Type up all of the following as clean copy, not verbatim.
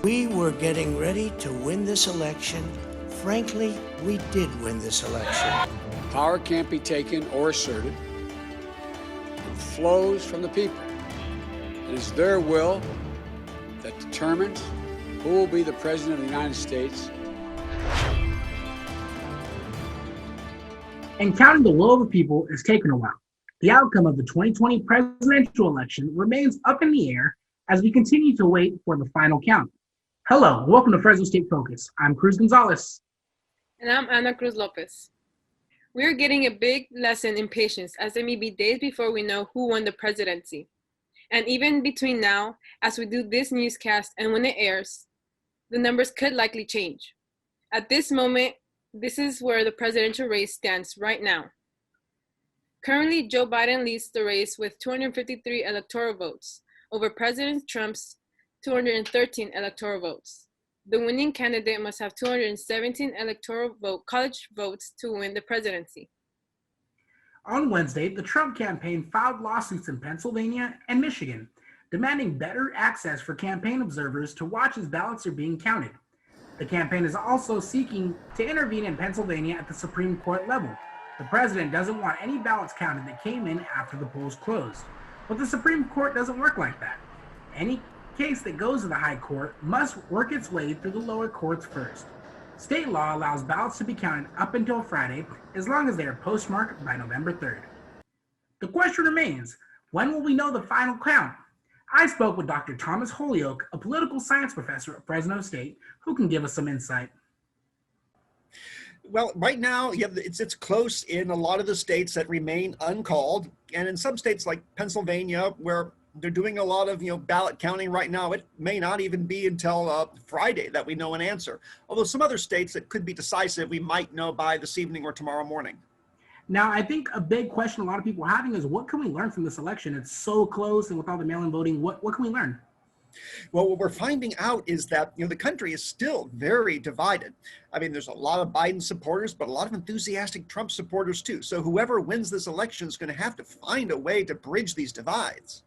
We were getting ready to win this election. Frankly, we did win this election. Power can't be taken or asserted. It flows from the people. It is their will that determines who will be the President of the United States. And counting the will of the people has taken a while. The outcome of the 2020 presidential election remains up in the air as we continue to wait for the final count. Hello, welcome to Fresno State Focus. I'm Cruz Gonzalez. And I'm Ana Cruz Lopez. We are getting a big lesson in patience as there may be days before we know who won the presidency. And even between now, as we do this newscast and when it airs, the numbers could likely change. At this moment, this is where the presidential race stands right now. Currently, Joe Biden leads the race with 253 electoral votes over President Trump's 213 electoral votes. The winning candidate must have 217 college votes to win the presidency. On Wednesday, the Trump campaign filed lawsuits in Pennsylvania and Michigan, demanding better access for campaign observers to watch as ballots are being counted. The campaign is also seeking to intervene in Pennsylvania at the Supreme Court level. The president doesn't want any ballots counted that came in after the polls closed. But the Supreme Court doesn't work like that. Any case that goes to the high court must work its way through the lower courts first. State law allows ballots to be counted up until Friday as long as they are postmarked by November 3rd. The question remains, when will we know the final count? I spoke with Dr. Thomas Holyoke, a political science professor at Fresno State, who can give us some insight. Well, right now, it's close in a lot of the states that remain uncalled, and in some states like Pennsylvania, where they're doing a lot of ballot counting right now, it may not even be until Friday that we know an answer. Although some other states that could be decisive, we might know by this evening or tomorrow morning. Now, I think a big question a lot of people are having is, what can we learn from this election? It's so close, and with all the mail-in voting, what can we learn? Well, what we're finding out is that the country is still very divided. I mean, there's a lot of Biden supporters, but a lot of enthusiastic Trump supporters too. So whoever wins this election is going to have to find a way to bridge these divides.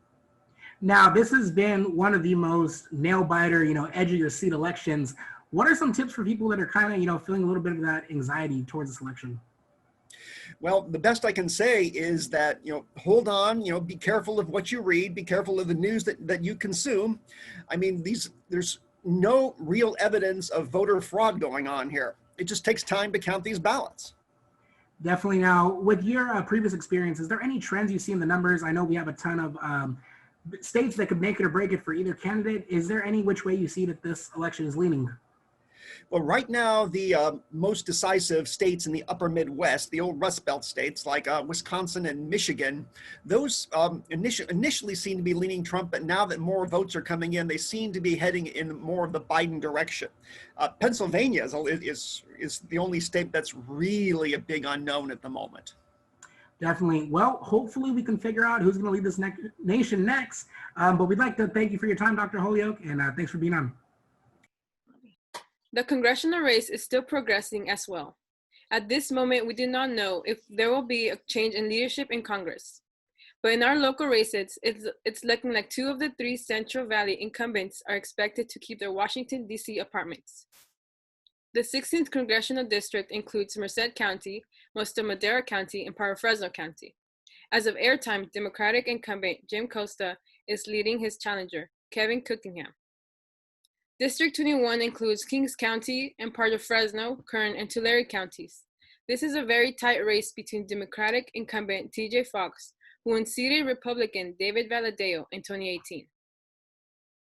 Now, this has been one of the most nail-biter, edge of your seat elections. What are some tips for people that are kind of, feeling a little bit of that anxiety towards this election? Well, the best I can say is that, hold on, be careful of what you read, be careful of the news that you consume. I mean, there's no real evidence of voter fraud going on here. It just takes time to count these ballots. Definitely. Now, with your previous experience, is there any trends you see in the numbers? I know we have a ton of states that could make it or break it for either candidate. Is there any which way you see that this election is leaning? Well, right now, the most decisive states in the upper Midwest, the old Rust Belt states like Wisconsin and Michigan, those initially seem to be leaning Trump, but now that more votes are coming in, they seem to be heading in more of the Biden direction. Pennsylvania is the only state that's really a big unknown at the moment. Definitely. Well, hopefully we can figure out who's going to lead this nation next. But we'd like to thank you for your time, Dr. Holyoke, and thanks for being on. The congressional race is still progressing as well. At this moment, we do not know if there will be a change in leadership in Congress. But in our local races, it's looking like 2 of the 3 Central Valley incumbents are expected to keep their Washington, D.C. apartments. The 16th congressional district includes Merced County, most of Madera County, and part of Fresno County. As of airtime, Democratic incumbent Jim Costa is leading his challenger, Kevin Cookingham. District 21 includes Kings County and part of Fresno, Kern, and Tulare counties. This is a very tight race between Democratic incumbent TJ Fox, who unseated Republican David Valadao in 2018.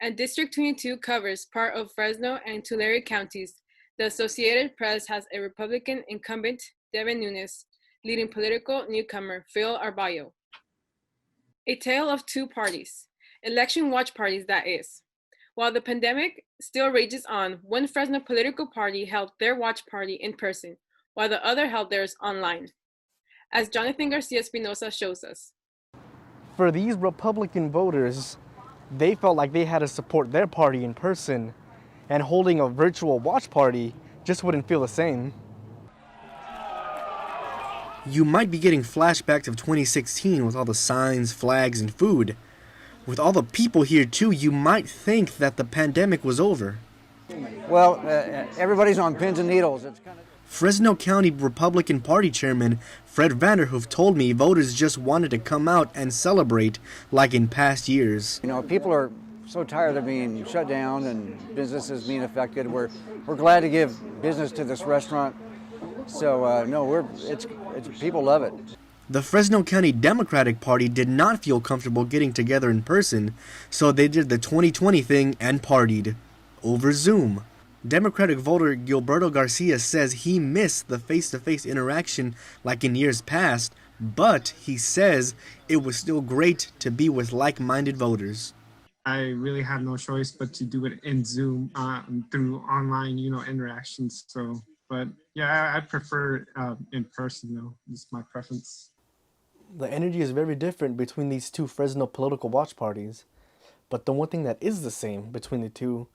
And District 22 covers part of Fresno and Tulare counties. The Associated Press has a Republican incumbent, Devin Nunes, leading political newcomer Phil Arballo. A tale of 2 parties, election watch parties that is. While the pandemic still rages on, one Fresno political party held their watch party in person, while the other held theirs online. As Jonathan Garcia Espinosa shows us. For these Republican voters, they felt like they had to support their party in person, and holding a virtual watch party just wouldn't feel the same. You might be getting flashbacks of 2016 with all the signs, flags, and food. With all the people here too, you might think that the pandemic was over. Well, everybody's on pins and needles. It's kind of... Fresno County Republican Party Chairman Fred Vanderhoof told me voters just wanted to come out and celebrate like in past years. You know, people are so tired of being shut down and businesses being affected. We're glad to give business to this restaurant. So no, it's people love it. The Fresno County Democratic Party did not feel comfortable getting together in person, so they did the 2020 thing and partied over Zoom. Democratic voter Gilberto Garcia says he missed the face-to-face interaction like in years past, but he says it was still great to be with like-minded voters. I really had no choice but to do it in Zoom through online, interactions. So, but yeah, I prefer in person though. It's my preference. The energy is very different between these two Fresno political watch parties, but the one thing that is the same between the two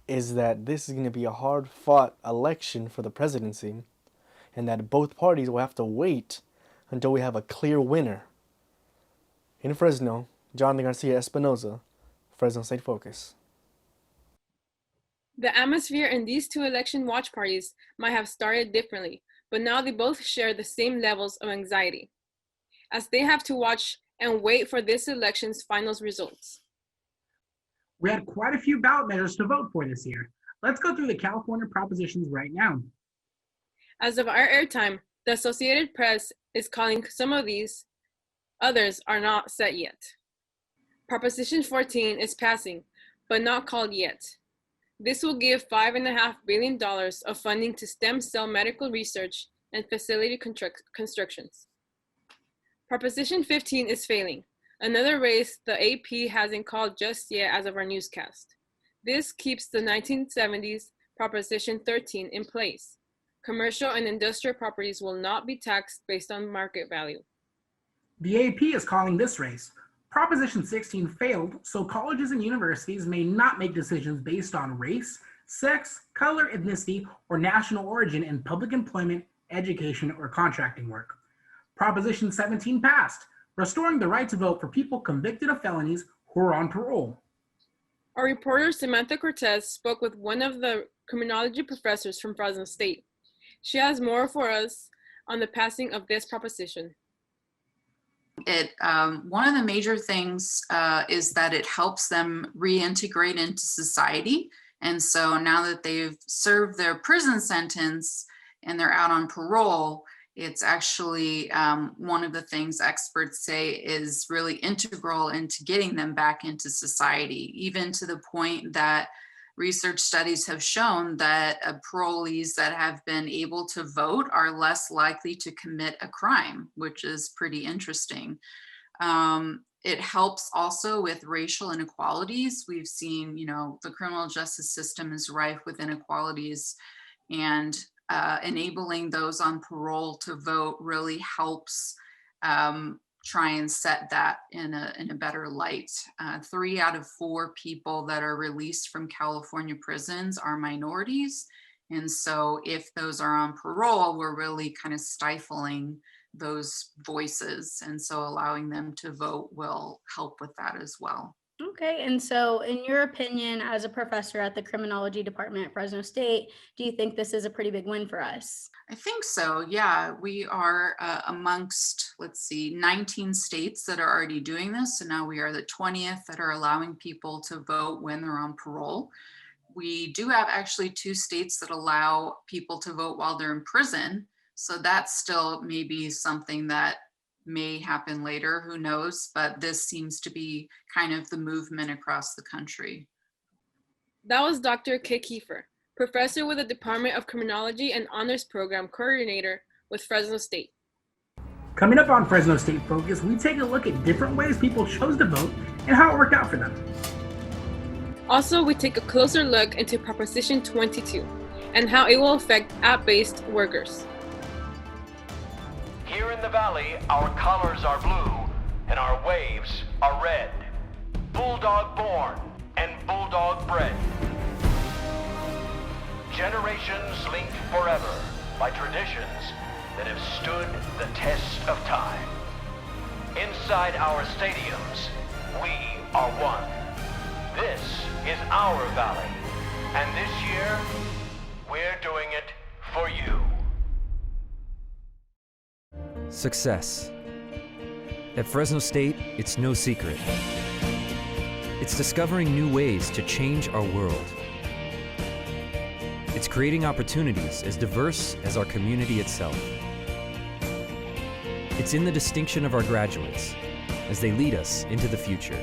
is that this is going to be a hard-fought election for the presidency, and that both parties will have to wait until we have a clear winner. In Fresno, Jonathan Garcia Espinoza, Fresno State Focus. The atmosphere in these two election watch parties might have started differently, but now they both share the same levels of anxiety, as they have to watch and wait for this election's final results. We had quite a few ballot measures to vote for this year. Let's go through the California propositions right now. As of our airtime, the Associated Press is calling some of these, others are not set yet. Proposition 14 is passing, but not called yet. This will give $5.5 billion of funding to stem cell medical research and facility constructions. Proposition 15 is failing. Another race the AP hasn't called just yet as of our newscast. This keeps the 1970s Proposition 13 in place. Commercial and industrial properties will not be taxed based on market value. The AP is calling this race. Proposition 16 failed, so colleges and universities may not make decisions based on race, sex, color, ethnicity, or national origin in public employment, education, or contracting work. Proposition 17 passed, restoring the right to vote for people convicted of felonies who are on parole. Our reporter Samantha Cortez spoke with one of the criminology professors from Fresno State. She has more for us on the passing of this proposition. One of the major things is that it helps them reintegrate into society. And so now that they've served their prison sentence and they're out on parole, it's actually one of the things experts say is really integral into getting them back into society, even to the point that research studies have shown that parolees that have been able to vote are less likely to commit a crime, which is pretty interesting. It helps also with racial inequalities. We've seen, the criminal justice system is rife with inequalities, and enabling those on parole to vote really helps try and set that in a better light. 3 out of 4 people that are released from California prisons are minorities. And so if those are on parole, we're really kind of stifling those voices. And so allowing them to vote will help with that as well. Okay, and so in your opinion, as a professor at the criminology department at Fresno State, do you think this is a pretty big win for us? I think so, yeah. We are amongst, 19 states that are already doing this. So now we are the 20th that are allowing people to vote when they're on parole. We do have actually 2 states that allow people to vote while they're in prison. So that's still maybe something that may happen later, who knows, but this seems to be kind of the movement across the country. That was Dr. Kay Kiefer, professor with the Department of Criminology and Honors Program Coordinator with Fresno State. Coming up on Fresno State Focus, we take a look at different ways people chose to vote and how it worked out for them. Also, we take a closer look into Proposition 22 and how it will affect app-based workers. Here in the valley, our colors are blue and our waves are red. Bulldog born and bulldog bred. Generations linked forever by traditions that have stood the test of time. Inside our stadiums, we are one. This is our valley, and this year, we're doing it for you. Success. At Fresno State, it's no secret. It's discovering new ways to change our world. It's creating opportunities as diverse as our community itself. It's in the distinction of our graduates as they lead us into the future.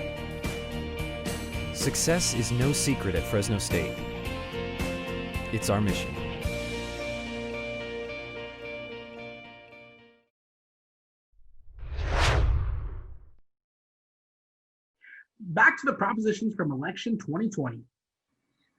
Success is no secret at Fresno State. It's our mission. Back to the propositions from election 2020.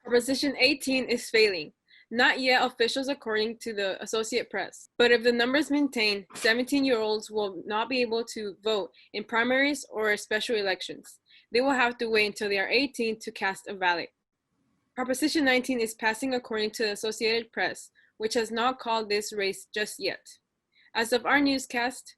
Proposition 18 is failing. Not yet officials according to the Associated Press. But if the numbers maintain, 17-year-olds will not be able to vote in primaries or special elections. They will have to wait until they are 18 to cast a ballot. Proposition 19 is passing according to the Associated Press, which has not called this race just yet. As of our newscast,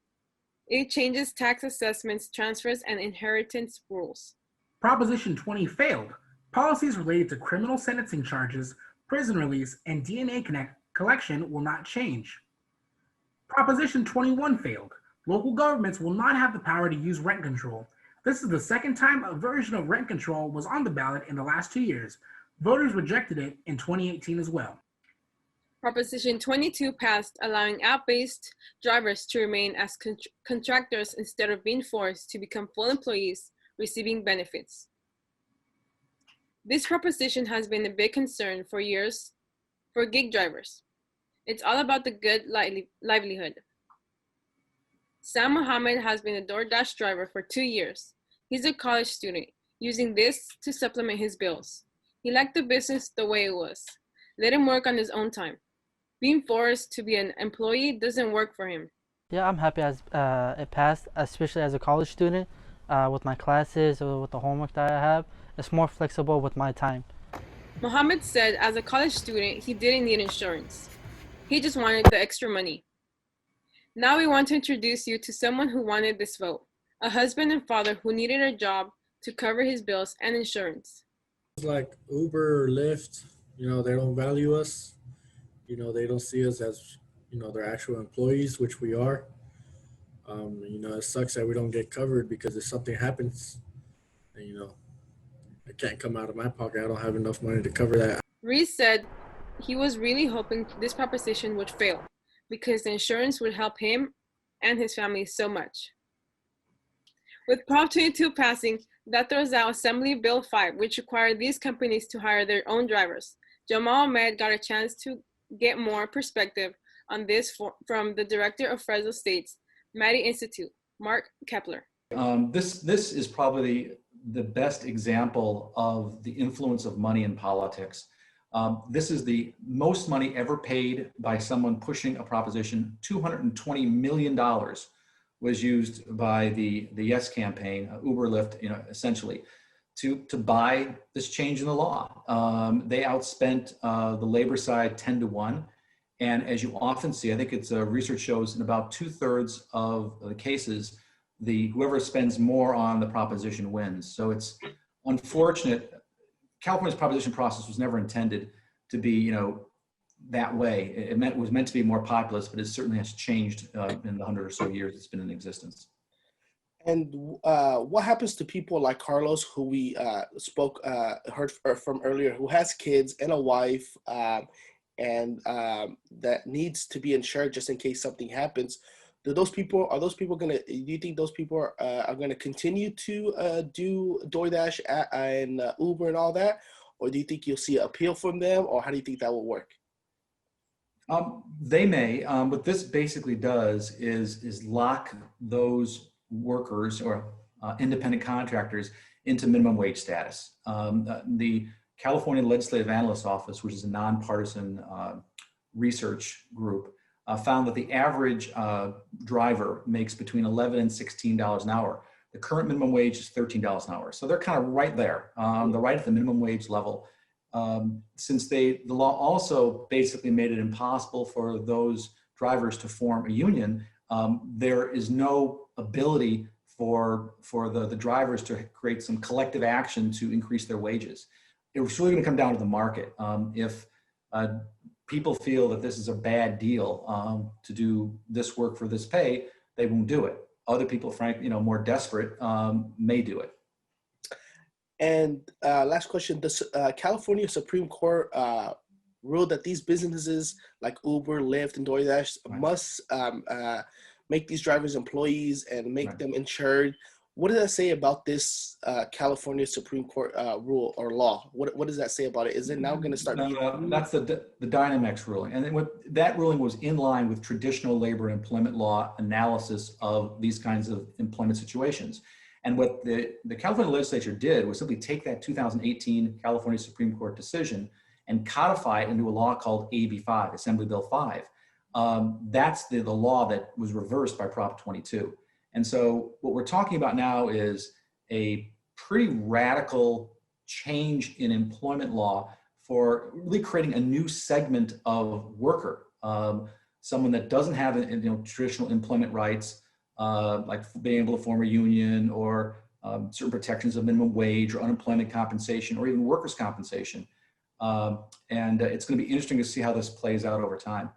it changes tax assessments, transfers, and inheritance rules. Proposition 20 failed. Policies related to criminal sentencing charges, prison release, and DNA collection will not change. Proposition 21 failed. Local governments will not have the power to use rent control. This is the second time a version of rent control was on the ballot in the last 2 years. Voters rejected it in 2018 as well. Proposition 22 passed, allowing app-based drivers to remain as contractors instead of being forced to become full employees receiving benefits. This proposition has been a big concern for years for gig drivers. It's all about the good livelihood. Sam Mohammed has been a DoorDash driver for 2 years. He's a college student, using this to supplement his bills. He liked the business the way it was. Let him work on his own time. Being forced to be an employee doesn't work for him. Yeah, I'm happy as it passed, especially as a college student, with my classes or with the homework that I have. It's more flexible with my time. Mohammed said as a college student, he didn't need insurance. He just wanted the extra money. Now we want to introduce you to someone who wanted this vote, a husband and father who needed a job to cover his bills and insurance. It's like Uber or Lyft, they don't value us. They don't see us as, their actual employees, which we are. It sucks that we don't get covered because if something happens, it can't come out of my pocket. I don't have enough money to cover that. Reese said he was really hoping this proposition would fail because the insurance would help him and his family so much. With Prop 22 passing, that throws out Assembly Bill 5, which required these companies to hire their own drivers. Jamal Ahmed got a chance to get more perspective on this from the director of Fresno State's Maddie Institute, Mark Kepler. This is probably the best example of the influence of money in politics. This is the most money ever paid by someone pushing a proposition. $220 million was used by the Yes campaign, Uber, Lyft, essentially, to buy this change in the law. They outspent the labor side 10-1. And as you often see, I think it's research shows in about 2/3 of the cases, whoever spends more on the proposition wins. So it's unfortunate. California's proposition process was never intended to be, that way. It was meant to be more populist, but it certainly has changed in the 100 or so years it's been in existence. And what happens to people like Carlos, who we heard from earlier, who has kids and a wife, and that needs to be insured just in case something happens? Do you think those people are going to continue to do DoorDash and Uber and all that? Or do you think you'll see an appeal from them, or how do you think that will work? They may. What this basically does is lock those workers or independent contractors into minimum wage status. The California Legislative Analyst Office, which is a nonpartisan research group, found that the average driver makes between $11 and $16 an hour. The current minimum wage is $13 an hour. So they're kind of right there. They're right at the minimum wage level. Since the law also basically made it impossible for those drivers to form a union, there is no ability for the drivers to create some collective action to increase their wages. It's really going to come down to the market. If people feel that this is a bad deal to do this work for this pay, they won't do it. Other people, frankly, more desperate, may do it. And last question, the California Supreme Court ruled that these businesses like Uber, Lyft, and DoorDash must make these drivers employees and make them insured. What does that say about this California Supreme Court rule or law? What does that say about it? Is it now going to start? That's the Dynamex ruling. And that ruling was in line with traditional labor and employment law analysis of these kinds of employment situations. And what the California legislature did was simply take that 2018 California Supreme Court decision and codify it into a law called AB 5, Assembly Bill 5. That's the law that was reversed by Prop 22. And so what we're talking about now is a pretty radical change in employment law for really creating a new segment of worker, someone that doesn't have traditional employment rights, like being able to form a union or certain protections of minimum wage or unemployment compensation or even workers' compensation. And it's going to be interesting to see how this plays out over time.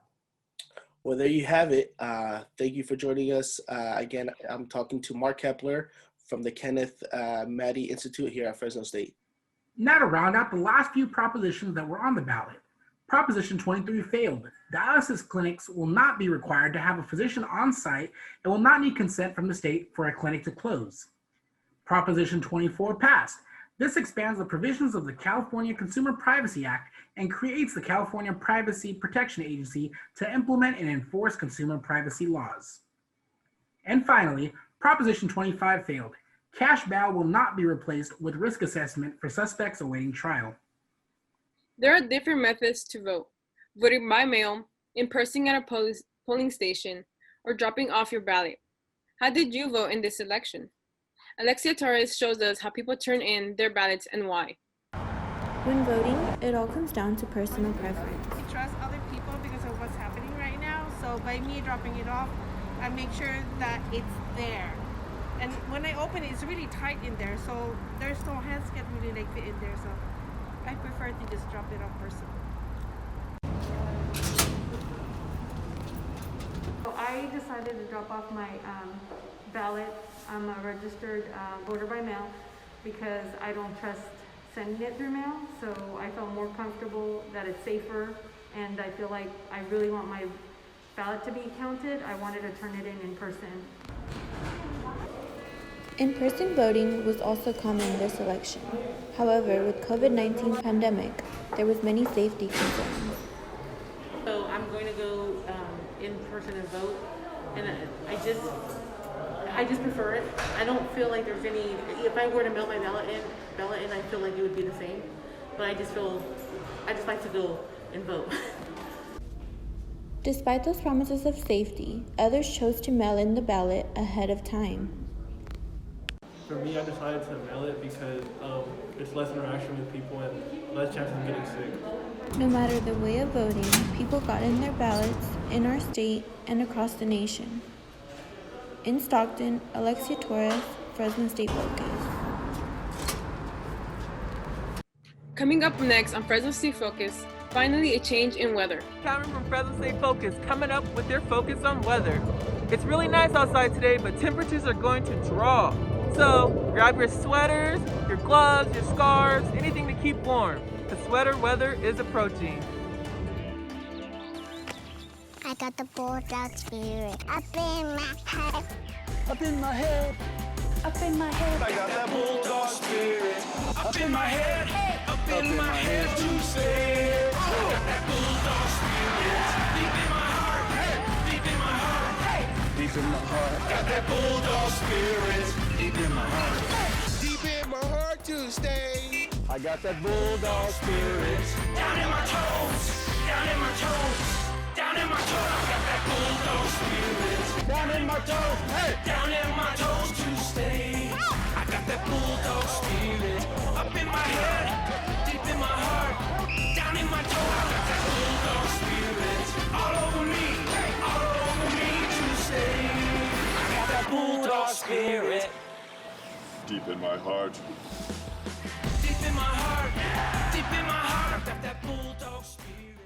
Well, there you have it. Thank you for joining us. Again, I'm talking to Mark Kepler from the Kenneth Maddie Institute here at Fresno State. Now to round out the last few propositions that were on the ballot. Proposition 23 failed. Dialysis clinics will not be required to have a physician on site and will not need consent from the state for a clinic to close. Proposition 24 passed. This expands the provisions of the California Consumer Privacy Act and creates the California Privacy Protection Agency to implement and enforce consumer privacy laws. And finally, Proposition 25 failed. Cash bail will not be replaced with risk assessment for suspects awaiting trial. There are different methods to vote: voting by mail, in person at a polling station, or dropping off your ballot. How did you vote in this election? Alexia Torres shows us how people turn in their ballots and why. When voting, it all comes down to personal preference. I trust other people because of what's happening right now. So by me dropping it off, I make sure that it's there. And when I open it, it's really tight in there. So there's no hands get really like fit in there. So I prefer to just drop it off personally. So I decided to drop off my ballot. I'm a registered voter by mail because I don't trust sending it through mail. So I felt more comfortable that it's safer, and I feel like I really want my ballot to be counted. I wanted to turn it in person. In-person voting was also common this election. However, with COVID-19 pandemic, there was many safety concerns. So I'm going to go in person and vote, and I just prefer it. I don't feel like there's any, if I were to mail my ballot in, I feel like it would be the same. But I just like to go and vote. Despite those promises of safety, others chose to mail in the ballot ahead of time. For me, I decided to mail it because it's less interaction with people and less chance of getting sick. No matter the way of voting, people got in their ballots in our state and across the nation. In Stockton, Alexia Torres, Fresno State Focus. Coming up next on Fresno State Focus, finally a change in weather. Cameron from Fresno State Focus coming up with their focus on weather. It's really nice outside today, but temperatures are going to drop. So grab your sweaters, your gloves, your scarves, anything to keep warm. The sweater weather is approaching. I got the bulldog spirit up in my head. Up in my head. Up in my head. I got that bulldog spirit. Up in my head. Up in my head to stay. I got that bulldog spirit. Deep in my heart. Deep in my heart. Deep in my heart. Got that bulldog spirit. Deep in my heart. Deep in my heart to stay. I got that bulldog spirit. Down in my toes. Down in my toes. Down in my toes. I got that bulldog spirit. Down in my toes. Hey. Down in my toes to stay. I got that bulldog spirit. Up in my head. Deep in my heart. Down in my toes. I got that bulldog spirit. All over me. All bulldog spirit. Deep in my heart. Deep in my heart. Deep in my heart. I've got that bulldog spirit.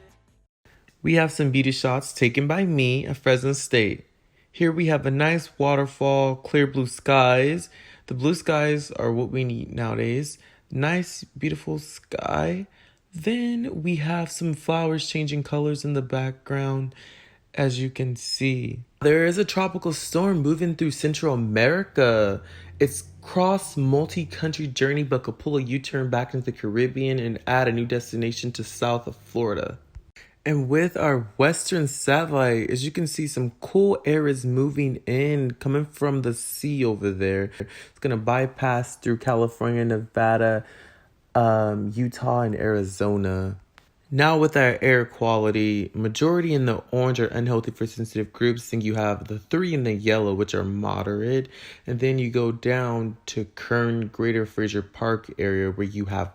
We have some beauty shots taken by me at Fresno State. Here we have a nice waterfall, clear blue skies. The blue skies are what we need nowadays. Nice, beautiful sky. Then we have some flowers changing colors in the background, as you can see. There is a tropical storm moving through Central America. It's cross multi-country journey but could pull a U-turn back into the Caribbean and add a new destination to south of Florida. And with our western satellite, as you can see, some cool air is moving in, coming from the sea over there. It's going to bypass through California, Nevada, Utah, and Arizona. Now with our air quality, majority in the orange are unhealthy for sensitive groups. Then you have the 3 in the yellow, which are moderate. And then you go down to Kern, Greater Fraser Park area, where you have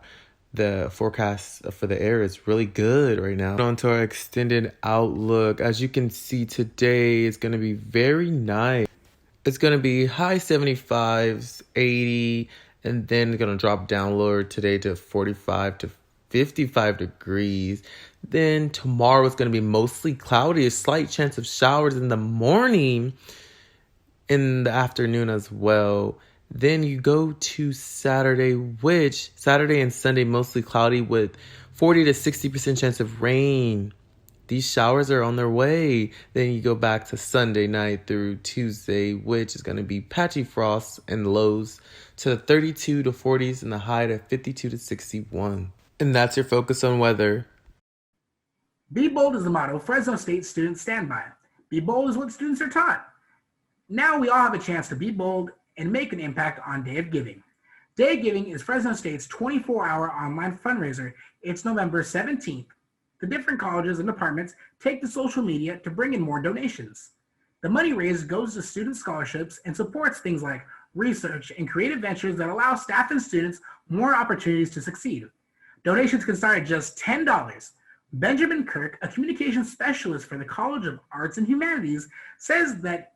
the forecast for the air is really good right now. On to our extended outlook. As you can see today, it's going to be very nice. It's going to be high 75s, 80, and then it's going to drop down lower today to 45 to 55 degrees. Then tomorrow it's going to be mostly cloudy, a slight chance of showers in the morning, in the afternoon as well. Then you go to Saturday, which Saturday and Sunday mostly cloudy with 40 to 60% chance of rain. These showers are on their way. Then you go back to Sunday night through Tuesday, which is going to be patchy frost and lows to 32 to 40s and the high to 52 to 61. And that's your focus on weather. Be bold is the motto Fresno State students stand by. Be bold is what students are taught. Now we all have a chance to be bold and make an impact on Day of Giving. Day of Giving is Fresno State's 24-hour online fundraiser. It's November 17th. The different colleges and departments take to social media to bring in more donations. The money raised goes to student scholarships and supports things like research and creative ventures that allow staff and students more opportunities to succeed. Donations can start at just $10. Benjamin Kirk, a communications specialist for the College of Arts and Humanities, says that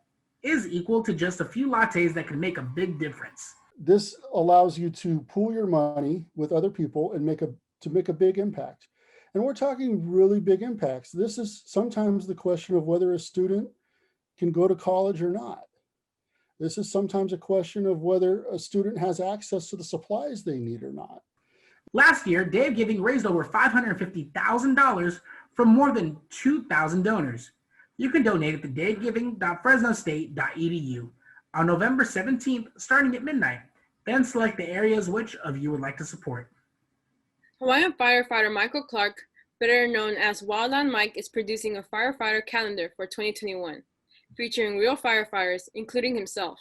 is equal to just a few lattes that can make a big difference. This allows you to pool your money with other people and make a big impact. And we're talking really big impacts. This is sometimes the question of whether a student can go to college or not. This is sometimes a question of whether a student has access to the supplies they need or not. Last year, Day of Giving raised over $550,000 from more than 2,000 donors. You can donate at the dayofgiving.fresnostate.edu on November 17th, starting at midnight. Then select the areas which of you would like to support. Hawaiian firefighter Michael Clark, better known as Wildland Mike, is producing a firefighter calendar for 2021, featuring real firefighters, including himself.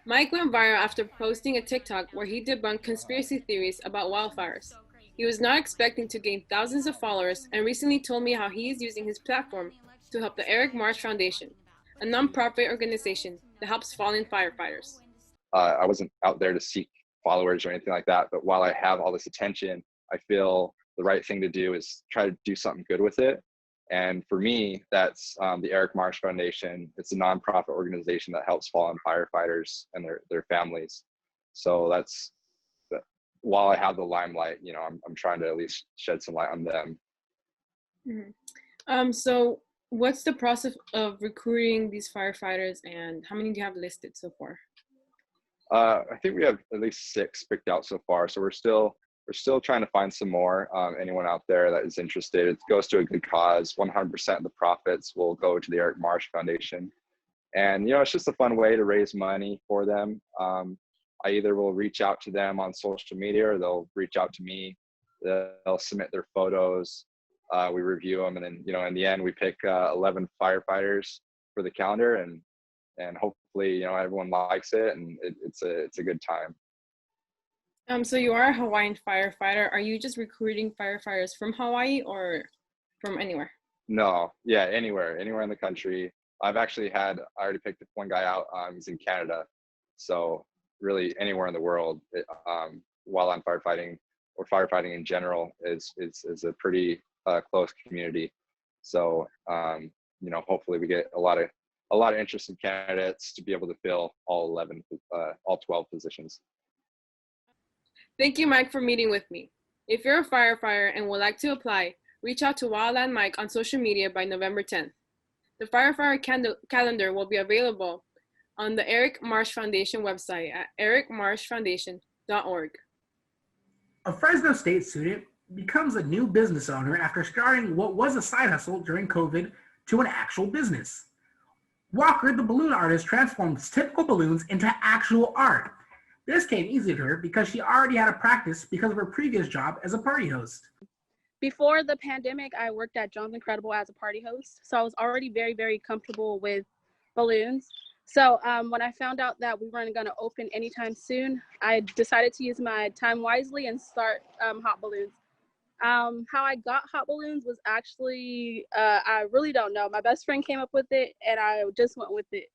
Mike went viral after posting a TikTok where he debunked conspiracy theories about wildfires. He was not expecting to gain thousands of followers and recently told me how he is using his platform to help the Eric Marsh Foundation, a nonprofit organization that helps fallen firefighters. I wasn't out there to seek followers or anything like that, but while I have all this attention, I feel the right thing to do is try to do something good with it. And for me, that's the Eric Marsh Foundation. It's a nonprofit organization that helps fallen firefighters and their families. So that's, while I have the limelight, I'm trying to at least shed some light on them. Mm-hmm. So what's the process of recruiting these firefighters, and how many do you have listed so far? I think we have at least 6 picked out so far. So we're still trying to find some more. Anyone out there that is interested, it goes to a good cause. 100% of the profits will go to the Eric Marsh Foundation. And, it's just a fun way to raise money for them. I either will reach out to them on social media or they'll reach out to me. They'll submit their photos. We review them. And then, in the end, we pick 11 firefighters for the calendar, and hopefully, everyone likes it, and it's a good time. So you are a Hawaiian firefighter. Are you just recruiting firefighters from Hawaii or from anywhere? No, yeah, anywhere in the country. I already picked one guy out. He's in Canada. So really anywhere in the world, while I'm firefighting or firefighting in general is a pretty close community. So, hopefully we get a lot of a lot of interested candidates to be able to fill all 12 positions. Thank you, Mike, for meeting with me. If you're a firefighter and would like to apply, reach out to Wildland Mike on social media by November 10th. The firefighter calendar will be available on the Eric Marsh Foundation website at ericmarshfoundation.org. A Fresno State student becomes a new business owner after starting what was a side hustle during COVID to an actual business. Walker, the balloon artist, transforms typical balloons into actual art. This came easy to her because she already had a practice because of her previous job as a party host. Before the pandemic, I worked at John's Incredible as a party host, so I was already very, very comfortable with balloons. So when I found out that we weren't going to open anytime soon, I decided to use my time wisely and start hot balloons. How I got hot balloons was actually, I really don't know. My best friend came up with it, and I just went with it.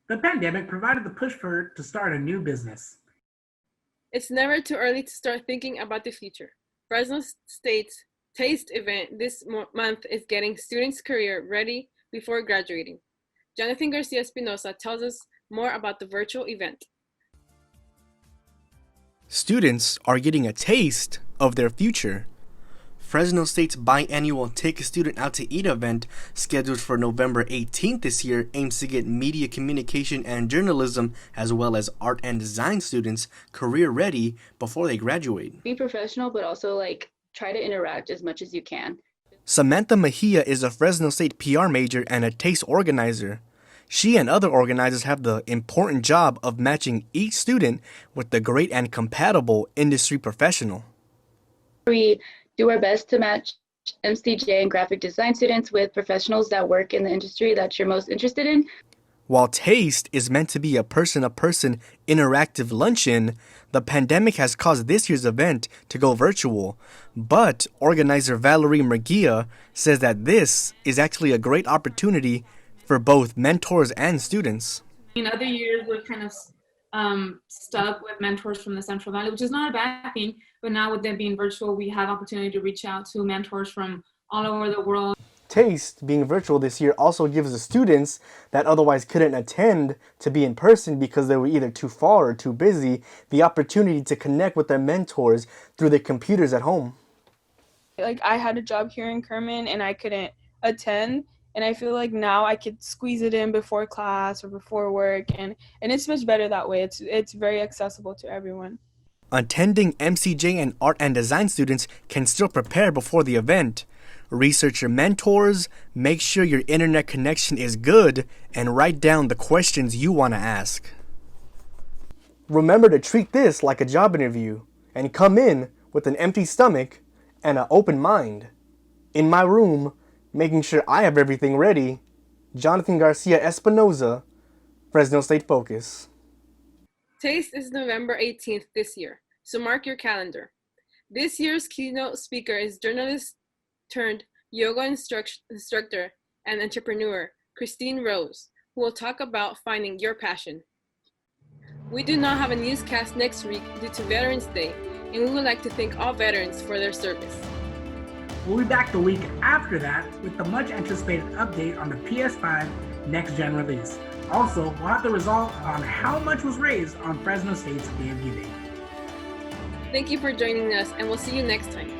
The pandemic provided the push for her to start a new business. It's never too early to start thinking about the future. Fresno State's TASTE event this month is getting students' career ready before graduating. Jonathan Garcia Espinosa tells us more about the virtual event. Students are getting a taste of their future. Fresno State's biannual Take a Student Out to Eat event, scheduled for November 18th this year, aims to get media communication and journalism, as well as art and design students, career ready before they graduate. Be professional, but also try to interact as much as you can. Samantha Mejia is a Fresno State PR major and a TASTE organizer. She and other organizers have the important job of matching each student with the great and compatible industry professional. We do our best to match MCJ and graphic design students with professionals that work in the industry that you're most interested in. While TASTE is meant to be a person-to-person interactive luncheon, the pandemic has caused this year's event to go virtual. But organizer Valerie Murguia says that this is actually a great opportunity for both mentors and students. In other years, we've kind of stuck with mentors from the Central Valley, which is not a bad thing. But now with them being virtual, we have opportunity to reach out to mentors from all over the world. TASTE being virtual this year also gives the students that otherwise couldn't attend to be in person because they were either too far or too busy the opportunity to connect with their mentors through their computers at home. I had a job here in Kerman and I couldn't attend, and I feel like now I could squeeze it in before class or before work, and it's much better that way. It's very accessible to everyone. Attending MCJ and art and design students can still prepare before the event. Research your mentors, make sure your internet connection is good, and write down the questions you want to ask. Remember to treat this like a job interview and come in with an empty stomach and an open mind. In my room, making sure I have everything ready, Jonathan Garcia Espinosa, Fresno State Focus. TASTE is November 18th this year, so mark your calendar. This year's keynote speaker is journalist turned yoga instructor and entrepreneur Christine Rose, who will talk about finding your passion. We do not have a newscast next week due to Veterans Day, and we would like to thank all veterans for their service. We'll be back the week after that with the much anticipated update on the PS5 next gen release. Also, we'll have the result on how much was raised on Fresno State's Day of Giving. Thank you for joining us, and we'll see you next time.